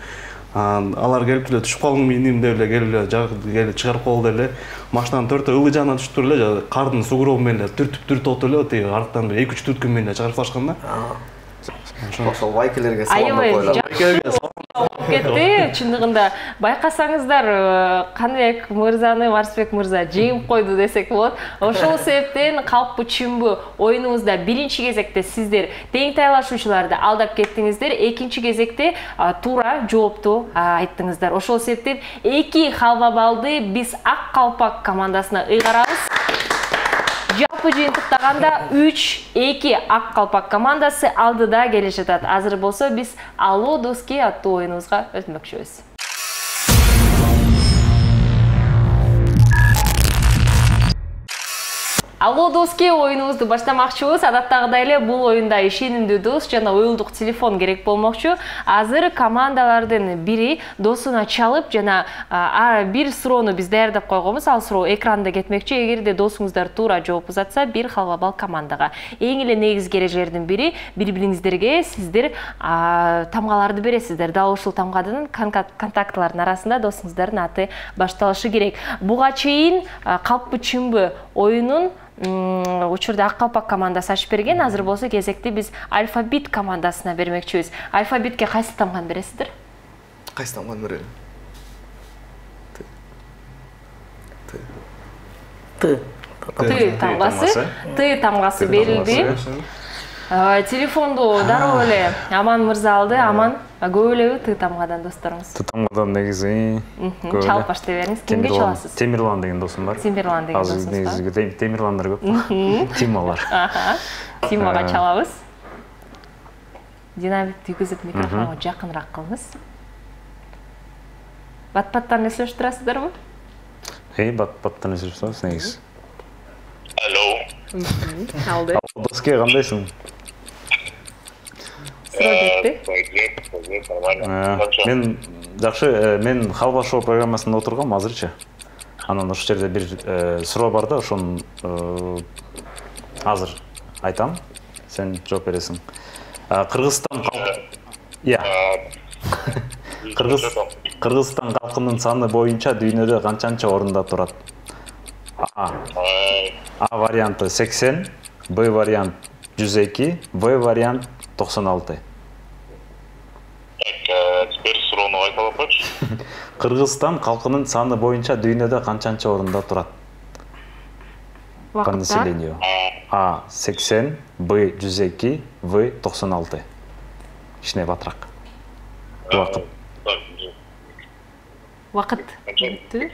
E: Алар келип эле түшүп калдым иним деп эле келип чыгарып койду эле. Машинанын 4-тө ылы жагынан түшүп туруп эле кардын сугробу менен түртүп отуп эле тиги арттан 2-3 түрткүн менен чыгарып башкан да.
C: Ошол вайкелерге салам
A: Аябай
C: койлам.
A: кетти. Чындыгында байкасаңыздар Каныбек мырзаны Барсбек мырза жеңип койду десек болот. Ошол себептен калппы чынбы оюнубузда биринчи кезекте сиздер тең тайлашуучуларды алдап кеттиңиздер, экинчи кезекте туура жоопту айттыңыздар. Ошол себептен 2 халва баллды биз Ак Калпак командасына ыйгарабыз. Жалпы жыйынтыктаганда 3-2 Ак Калпак командасы алдыда келе жатат. Азыр болсо биз Алло доски аттуу оюнубузга өтмөкчүбүз. Алло доски оюнубузду баштамакчыбыз. Адаттагыдай эле бул оюнда ишенимдүү дос жана уюлдук телефон керек болмокчу. Азыр командалардын бири досуна чалып жана бир суроону биз даярдап койгонбуз. Ал суроо экранда кетмекчи. Эгерде досуңуздар туура жооп узатса, 1 халва балл командага. Эң эле негизги эрежелердин бири бири-бириңиздерге сиздер тамгаларды бересиздер. Дал ушул тамгадын контактылардын арасында досуңуздардын аты башталышы керек. Буга чейин калппы чынбы оюнун учурда Ак Калпак командасы ачып берген. Азыр болсо кезекти биз Алфабит командасына бермекчибиз. Алфабитке кайсы тамганы бересиздер?
C: Кайсы тамганы берели?
B: Т.
A: Тамгасы берилди. Телефонду дароо эле Аман мырза алды. Аман, көп элеби Т тамгадан досторумуз?
D: Т тамгадан негизи көп.
A: Чалып баштай бериңиз. Кимге чаласыз?
D: Темирлан деген досум бар.
A: Темирлан деген досуңуз бар.
D: Азыр негизи Темирландар көп. Тималар.
A: Тимага чалабыз. Динамик түйгүзүп микрофонго жакыныраак кылыңыз. Бат-баттан эслешип турасыздарбы?
D: Бат-баттан эслешип турабыз негизи.
G: Алло.
A: Алды.
D: Доске кандайсың? Мен жакшы, мен Халва шоу программасында отургам азырчы. Анан ошол жерде бир суроо бар да, ошону азыр айтам. Сен жооп бересиң. Кыргызстан Кыргызстан калкынын саны боюнча дүйнөдө канчанчы орунда турат? А варианты 80, Б вариант 102, В вариант 96.
G: Теперь суроону айтып койчу.
D: Кыргызстан калкынын саны боюнча дүйнөдө канчанчы орунда турат? По населению. А 80, Б 102, В 96. Кичине батыраак.
A: Вакыт.
G: 102,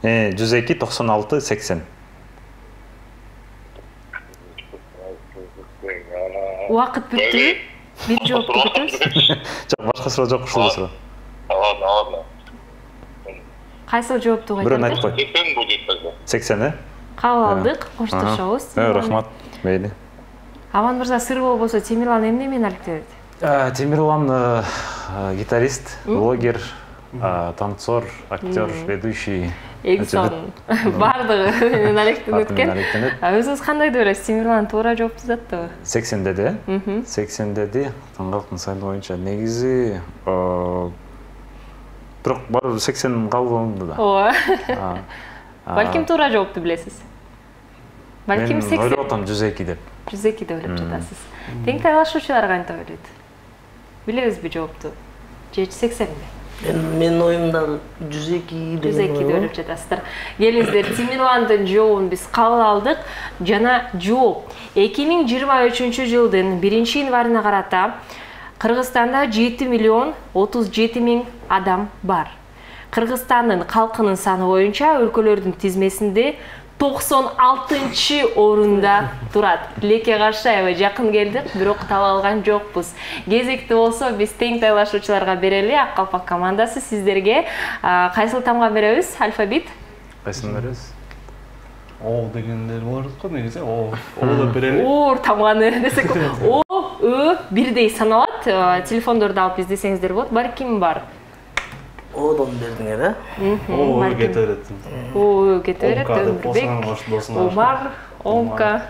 G: да?
D: 102, 96, 80.
A: Вакыт бүттү. Бир жоопту күтөбүз.
D: Жок, башка суроо жок, ушул суроо.
G: Ладно.
A: Кайсы жоопту
D: Бирөөнү айтып кой.
G: 80 будет.
D: 80,
A: кабыл алдык. Коштошобуз.
D: Рахмат. Мейли.
A: Аман мырза, сыр болбосо Темирлан эмне менен алектенет?
D: Темирлан гитарист, блогер, танцор, актер, ведущий.
A: Эксон. Бардыгы менен алектенип өткөн. Өзүңүз кандай деп элесиз? Темирлан туура жооп жазаттыбы?
D: 80 деди. 80 деди. Таңгалктын саны боюнча негизи бирок баары 80 кабыл алынды да.
A: Ооба. Балким туура жоопту билесиз. Балким
D: Мен
A: 80.
D: ойлоп атам 102 деп.
A: 102 деп ойлоп жатасыз. Тең тайлашуучулар кантип ойлойт? Билебизби жоопту? Же 80 би?
B: Мен оюмдагы 102 деп
A: 102 деп ойлоп жатасыздар. Келиңиздер, Тимирландын жообун биз кабыл алдык. Жана жооп 2023 жылдын 1-январына карата Кыргызстанда 7 миллион 37 миң адам бар. Кыргызстандын калкынын саны боюнча өлкөлөрдүн тизмесинде 96 орунда турат. Тилекке каршы аябай жакын келдик, бирок таба алган жокпуз. Кезекти болсо биз тең тайлашуучуларга берели. Ак калпак командасы сиздерге кайсыл тамга беребиз? Алфавит.
D: Кайсын беребиз?
E: О дегендер бар го негизи. О деп берели.
A: Оор тамганы десек, О, Ö бирдей саналат. Телефондорду алып издесеңиздер болот. Бар ким бар?
B: Оодон бердиңер, э?
E: О кете берет.
A: О, кете берет. Өмүрбек, Омар, Омка.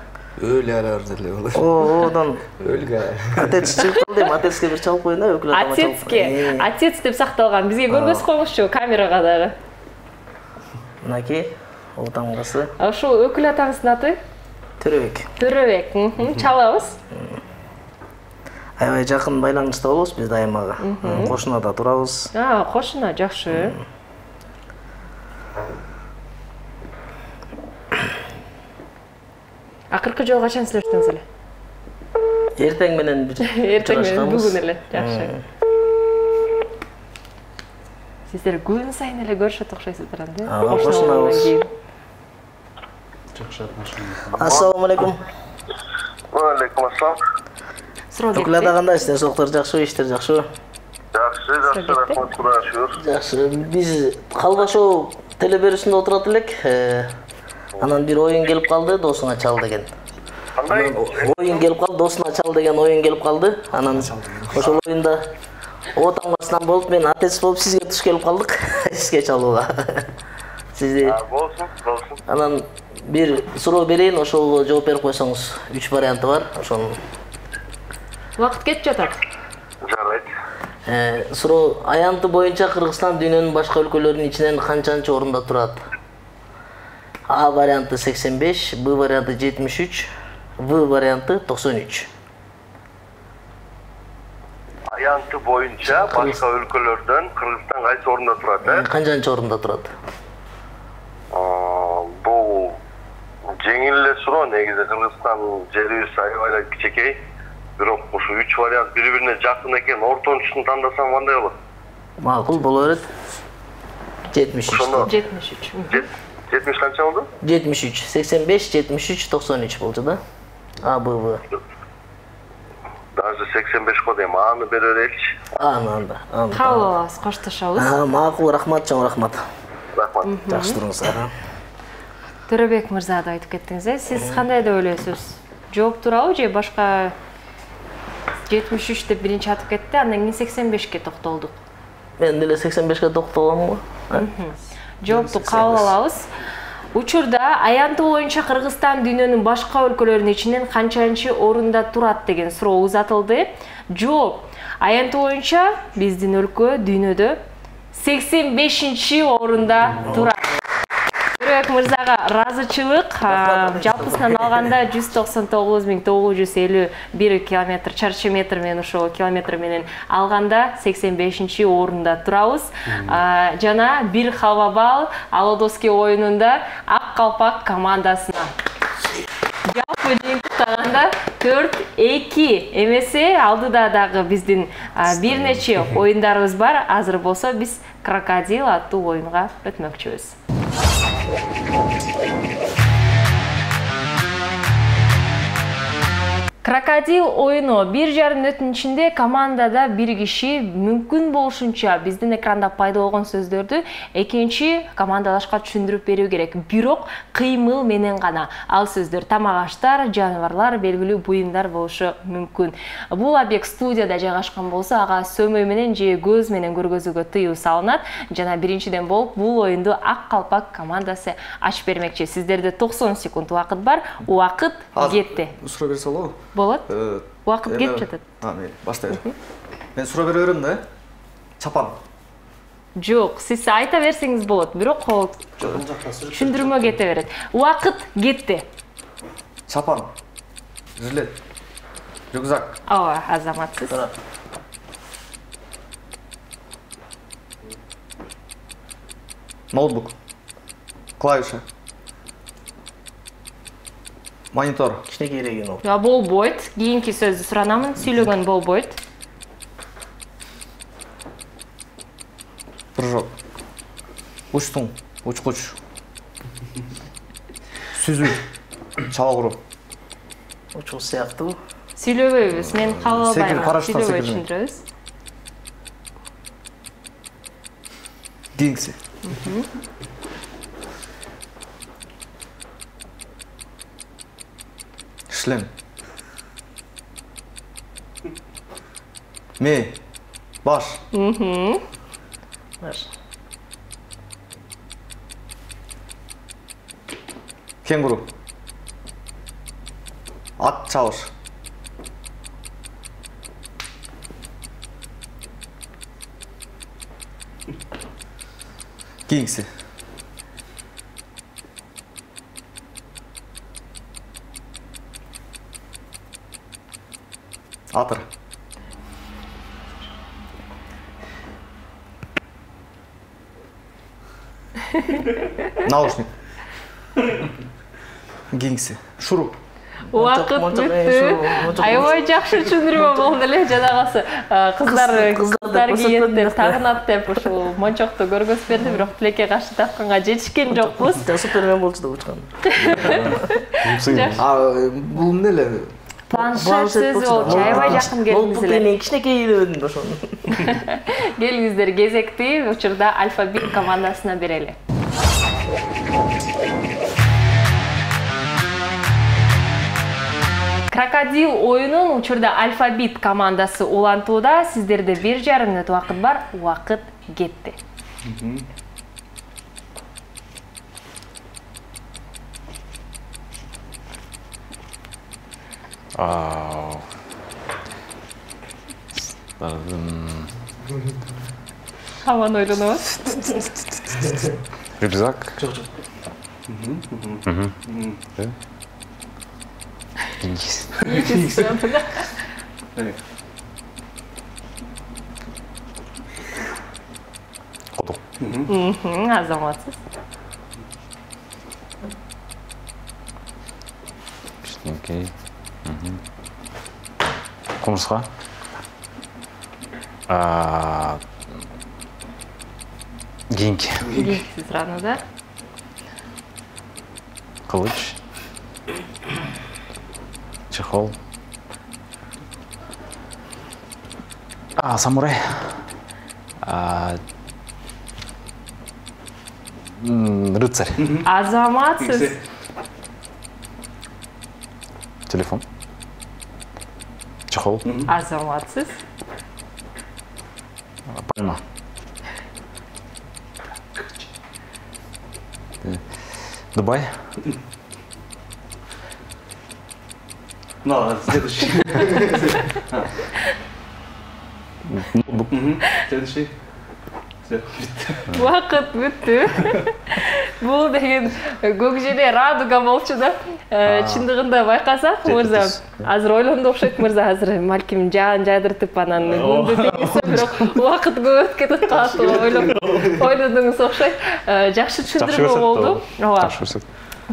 C: Өлі әрі деле болар.
B: Оодон
C: Өлгі.
B: отец чыгып калды, отецке бир чалып коюн да, өкүл атама чалып.
A: Отецке, отец деп сакталган. Бизге көргөз коңузчу камерага дагы.
B: Мынакей, ол тамгасы.
A: Ошол өкүл атаңыздын аты?
B: Төрөбек.
A: Төрөбек. Чалабыз.
B: Аябай жакын байланышта болобуз биз дайымага. Кошунада турабыз.
A: Кошуна жакшы. Акыркы жолу качан сүйлөштүңүз эле?
B: Эртең менен бир
A: Эртең менен бүгүн эле. Жакшы. Сиздер күн сайын эле көрүшөт окшойсуздар анда.
B: Кошунабыз.
E: Жакшы отношения.
B: Ассаламу алейкум.
G: Алейкум ассалам.
A: Суроо кетти.
B: Өкүлада кандай иштер, соктор жакшыбы, иштер жакшыбы?
G: Жакшы, рахмат, Кудайга шүгүр.
B: Жакшы. Биз Калба шоу телеберүүсүндө отурат элек. Анан бир оюн келип калды, досуңа чал деген.
G: Кандай?
B: Оюн келип калды, досуна чал деген оюн келип калды. Анан ошол оюнда о таңбасынан болуп мен отец болуп сизге туш келип калдык. Сизге чалууга. Сизди
G: Болсун.
B: анан бир суроо берейин, ошого жооп берип койсоңуз. 3 варианты бар. Ошону
A: Убакыт кетип жатат.
G: Жарайт.
B: Суроо аянты боюнча Кыргызстан дүйнөнүн башка өлкөлөрүнүн ичинен канчанчы орунда турат? А варианты 85, Б варианты 73, В варианты 93.
G: Аянты боюнча башка өлкөлөрдөн Кыргызстан кайсы орунда турат, э?
B: Канчанчы орунда турат?
G: Бул жеңил эле суроо, негизи Кыргызстан жерибиз аябай кичинекей. Бирок ушу 3 вариант бири-бирине жакын экен, ортончусун тандасам кандай болот?
B: Макул боло берет. 73.
A: 73.
G: 70 канча болду?
B: 73, 85, 73, 93 болчу да. А, Б, В.
G: Даже 85 го дейм, аны бере береличи.
B: Анда.
A: Кабыл алабыз, коштошобуз.
B: Макул, рахмат, чоң рахмат.
G: Рахмат.
B: Жакшы туруңуз.
A: Төрөбек мырза да айтып кеттиңиз, э? Сиз кандай деп ойлойсуз? Жооп туурабы же башка 73 деп биринчи атып кетти, андан кийин 85ке токтолдук.
B: Мен деле 85ке токтолгом го.
A: Жоопту кабыл алабыз. Учурда аянты боюнча Кыргызстан дүйнөнүн башка өлкөлөрүнүн ичинен канчанчы орунда турат деген суроо узатылды. Жооп аянты боюнча биздин өлкө дүйнөдө 85 орунда турат. Төрөбек мырзага ыраазычылык. Жалпысынан алганда 199.951 километр чарчы метр менен ошол километр менен алганда 85 орунда турабыз. Жана бир халва балл Алодоски оюнунда Ак калпак командасына. Жалпы жыйынтыктаганда 4-2 эмесе алдыда дагы биздин бир нече оюндарыбыз бар. Азыр болсо биз Крокодил аттуу оюнга өтмөкчүбүз. Крокодил оюну 1,5 мүнөттүн ичинде командада бир киши мүмкүн болушунча биздин экранда пайда болгон сөздөрдү экинчи командалашка түшүндүрүп берүү керек. Бирок кыймыл менен гана. Ал сөздөр тамак аштар, жаныбарлар, белгилүү буюмдар болушу мүмкүн. Бул объект студияда жайгашкан болсо, ага сөмөй менен же көз менен көргөзүүгө тыюу салынат. Жана биринчиден болуп бул оюнду Ак калпак командасы ачып бермекчи. Сиздерде 90 секунд убакыт бар. Убакыт кетти.
C: Суроо берсе болобу?
A: Болот. Убакыт кетип жатат.
C: Мейли, баштайлы. Мен суроо бере берем да. Чапан.
A: Жок, сиз айта берсеңиз болот, бирок түшүндүрмө кете берет. Убакыт кетти.
C: Шапан. Жилет. Рюкзак.
A: Ооба, азаматсыз.
C: Ноутбук. Клавиша. Монитор.
B: Кичинекей деген ол.
A: Я болбойт. Кийинки сөздү суранамын. Сүйлөгөн болбойт.
C: Прыжок. Учтуң. Учкуч. Сүзүү. Чаба куруу.
B: Учуу сыяктуу.
A: Сүйлөбөйбүз. Мен кабыл
C: Секир,
A: албайм.
C: парашюттан
A: Сүйлөбөй
C: секирме.
A: түшүндүрөбүз.
C: Кийинкиси. Шлем. Ме. Баш.
B: Баш.
C: Кенгуру. Ат чабыш. Кийинкиси. Атыр. Наушник. Кийинкиси. Шуруп.
A: Убакыт бүттү. Аябай жакшы түшүндүрмө болду эле. Жанагысы кыздар кийет деп, тагынат деп ушул мончокту көргөзүп берди, бирок тилекке каршы тапканга жетишкен жокпуз.
B: Супермен болчу деп учкан.
C: Бул эмне эле?
A: Планшет сөзү болчу. Аябай жакын келдиңиз эле.
B: Мен кичинекей элебедим ошону.
A: Келиңиздер, кезекти учурда Алфабит командасына берели. Крокодил оюнун учурда Алфабит командасы улантууда. Сиздерде 1,5 мүнөт убакыт бар. Убакыт кетти. Хаман ойлонобуз.
D: Рюкзак. Кодук.
A: Азаматсыз.
D: Кичинекей. Кумурска. Кийинки.
A: Кийинкиси сурано, да?
D: Кылыч. Чехол. Самурай. Рыцарь.
A: Азаматсыз.
D: Телефон. Чехол.
A: Азаматсыз.
D: Пальма. Дубай.
E: Ну, следующий.
D: Ноутбук.
E: Следующий.
A: Убакыт бүттү. Бул деген көкжеде радуга болчу да. Чындыгында байкасак, мырза, азыр ойлонду окшойт, мырза, азыр малким жаан жайдыртып анан күндү тийсе, бирок убакыт көп өтүп кетип калат деп ойлодуңуз окшойт. Жакшы түшүндүрмө болду.
D: Жакшы.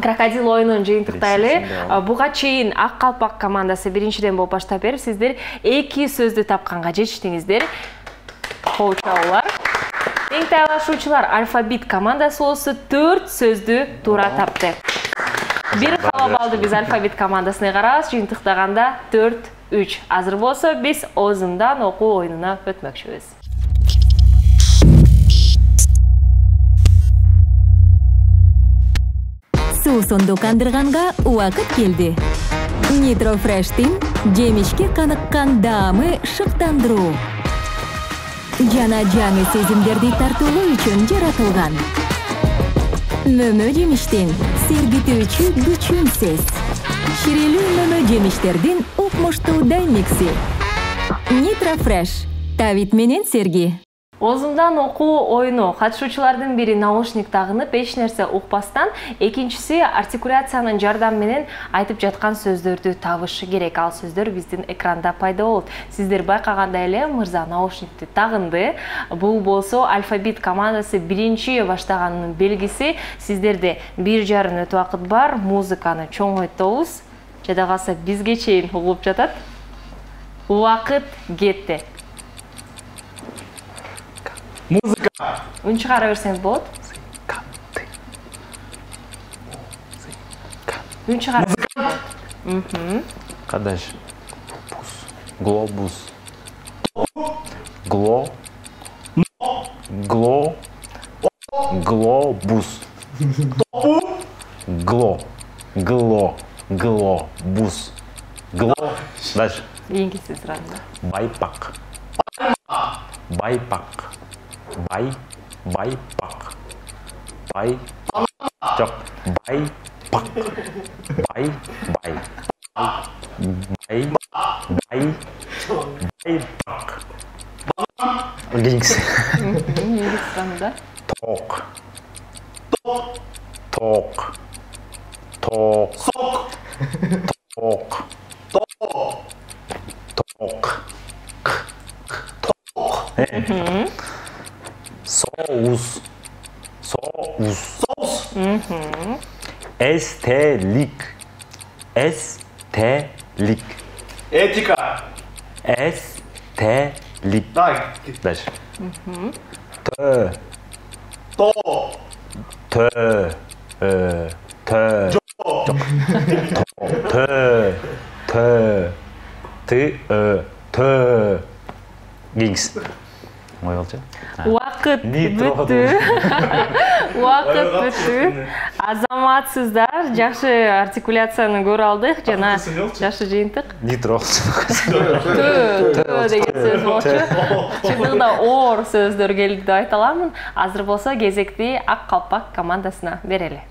A: Крокодил оюнун жыйынтыктайлы. Буга чейин Ак Калпак командасы биринчиден болуп баштап берип, сиздер 2 сөздү тапканга жетиштиңиздер. Кол чабуулар. Эң тайлашуучулар Алфабит командасы болсо 4 сөздү туура тапты. Бир калап алды, биз Алфабит командасына карабыз. Жыйынтыктаганда 4-3. Азыр болсо биз оозундан окуу оюнуна өтмөкчүбүз.
F: Суусунду кандырганга убакыт келди. Nitro Fresh'тин жемишке каныккан даамы шыктандыруу. Жана жаңы сезимдерди тартуулоо үчүн жаратылган. Мөмө жемиштин сергитүүчү күчүнсүз. Ширелүү мөмө жемиштердин укмуштуу даймикси. Nitro Fresh. Тавит менен серги.
A: Озумдан окуу оюну катышуучулардын бири наушник тагынып эч нерсе укпастан, экинчиси артикуляциянын жардамы менен айтып жаткан сөздөрдү табышы керек. Ал сөздөр биздин экранда пайда болот. Сиздер байкагандай эле мырза наушникти тагынды. Бул болсо алфавит командасы биринчи баштаганын белгиси. Сиздерде 1 жарым мүнөт убакыт бар. Музыканы чоңойтобуз. Жада калса бизге чейин угулуп жатат. Убакыт кетти.
E: Музыка.
A: Үн чыгара берсеңиз болот. Үн чыгара.
D: Кадаш. Глобус. Гло. Гло. Глобус. Гло. Гло. Глобус. Гло. Дальше.
A: Эңгиси сразу.
D: Байпак. Байпак. Байпак. Бай. Жоқ. Байпак. Байпак. Эңгиси.
A: Эңгиси сразу, да?
D: Ток. Ток. Ток.
E: Сок.
D: Ток. Ток. Соус. Соус.
E: Соус.
D: Эстелик. Эстелик.
E: Этика.
D: Эстелик.
E: Так.
D: Дальше. Т.
E: То.
D: Т. Т. Т. Т. Ты. Т. Гингс. Ой, болчу.
A: Убакыт бүттү. Убакыт бүттү. Азаматсыздар, жакшы артикуляцияны көрүп алдык жана жакшы жыйынтык.
D: Нитро.
A: Тө деген сөз болчу. Чындыгында оор сөздөр келди деп айта аламын. Азыр болсо кезекти Ак Калпак командасына берели.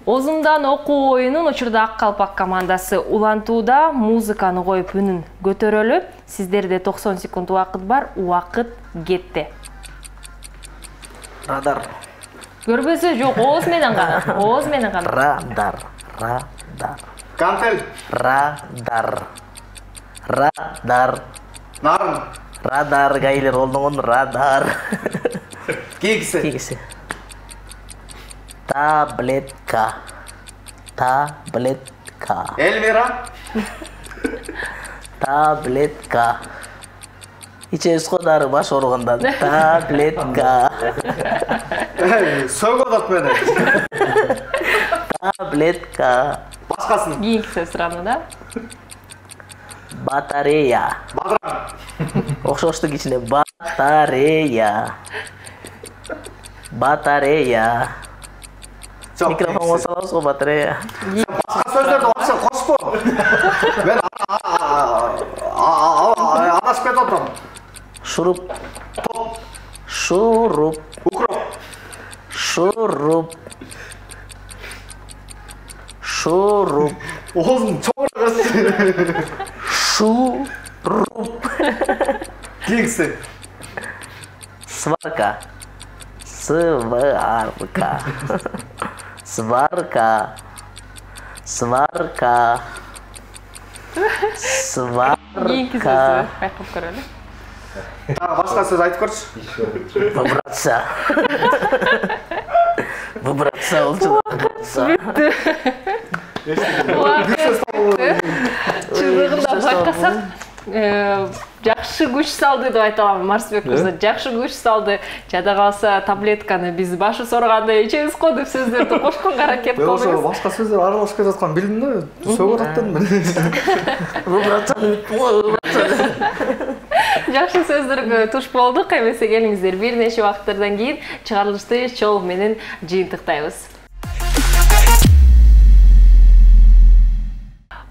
A: Озумдан окуу оюнун учурда Ак Калпак командасы улантууда. Музыканы коюп үнүн көтөрөлүп, сиздерде 90 секунд убакыт бар. Убакыт кетти.
B: Радар.
A: Көрбөсө жок, ооз менен гана. Ооз менен гана.
B: Радар. Радар.
E: Кантель.
B: Радар. Радар.
E: Нарын.
B: Радар гайлер олдоңон радар.
E: Кийгиси.
B: Кийгиси. Таблетка. Таблетка.
E: Эльмира.
B: Таблетка. Ичебиз го дары баш ооруганда. Таблетка.
E: Сөгөдөк менен.
B: Таблетка.
E: Башкасын.
A: Кийинки сөз сураны, да?
B: Батарея.
E: Бадран.
B: Окшоштук ичинде батарея. Батарея. Микрофонго салабыз го батарея.
E: Башка сөздөрдү вообще кошпо. Мен адашып кетип атам.
B: Шуруп.
E: Топ.
B: Шуруп.
E: Укроп.
B: Шуруп. Шуруп.
E: Оозун чоңойт.
B: Шуруп.
E: Кийгиси.
B: Сварка. Сварка. Сварка. Сварка.
A: Кийинки
B: Сварка.
A: сөзү байкап көрөлү.
E: Башка сөз айтып көрчү.
B: Вибрация. Вибрация болчу.
A: Чындыгында байкасак, жакшы күч салды деп айта аламын. Марсбек мырза жакшы күч салды. Жада калса таблетканы биз башы сорганда ичебиз го деп сөздөрдү кошконго аракет кылдыңыз.
C: Башка сөздөр аралашып кетип аткан билдим да. Сөгөт аттым мен.
A: Жакшы сөздөргө туш болдук. Эмесе келиңиздер, бир нече убакыттардан кийин чыгарылышты чогуу менен жыйынтыктайбыз.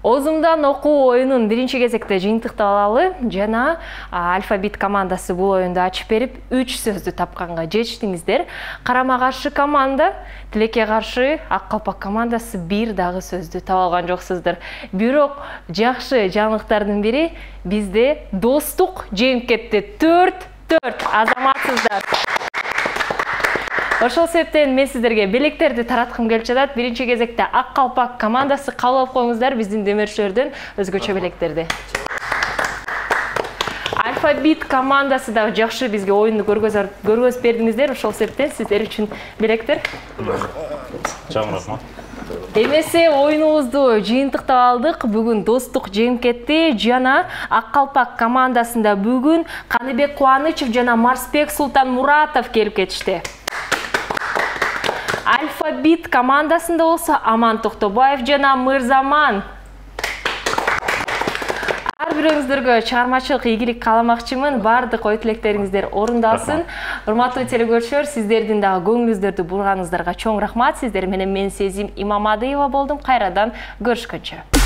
A: Озумдан окуу оюнун биринчи кезекте жыйынтыктап алалы жана Алфавит командасы бул оюнду ачып берип 3 сөздү тапканга жетиштиңиздер. Карама каршы команда, Тилекке каршы Ак Калпак командасы бир дагы сөздү таба алган жоксуздар. Бирок жакшы жаңылыктардын бири бизде достук жеңип кетти. 4-4 азаматсыздар. Ошол себептен мен сиздерге белектерди тараткым келип жатат. Биринчи кезекте Ак Калпак командасы кабыл алып коюңуздар биздин демөөрчүлөрдөн өзгөчө белектерди. Алфавит командасы да жакшы бизге оюнду көргөзүп бердиңиздер. Ошол себептен сиздер үчүн белектер.
D: Чоң рахмат.
A: Эмесе оюнубузду жыйынтыктап алдык. Бүгүн достук жеңип кетти жана Ак Калпак командасында бүгүн Каныбек Кубанычев жана Марсбек Султанмуратов келип кетишти. Алфавит командасында болсо Аман Токтобаев жана Мырзаман. Ар бирөөңүздөргө чыгармачылык ийгилик кааламакчымын. Бардык ой тилектериңиздер орундалсын. Урматтуу телекөрүүчүлөр, сиздердин дагы көңүлүңүздөрдү бурганыңыздарга чоң рахмат. Сиздер менен мен Сезим Имамадыева болдум. Кайрадан көрүшкөнчө.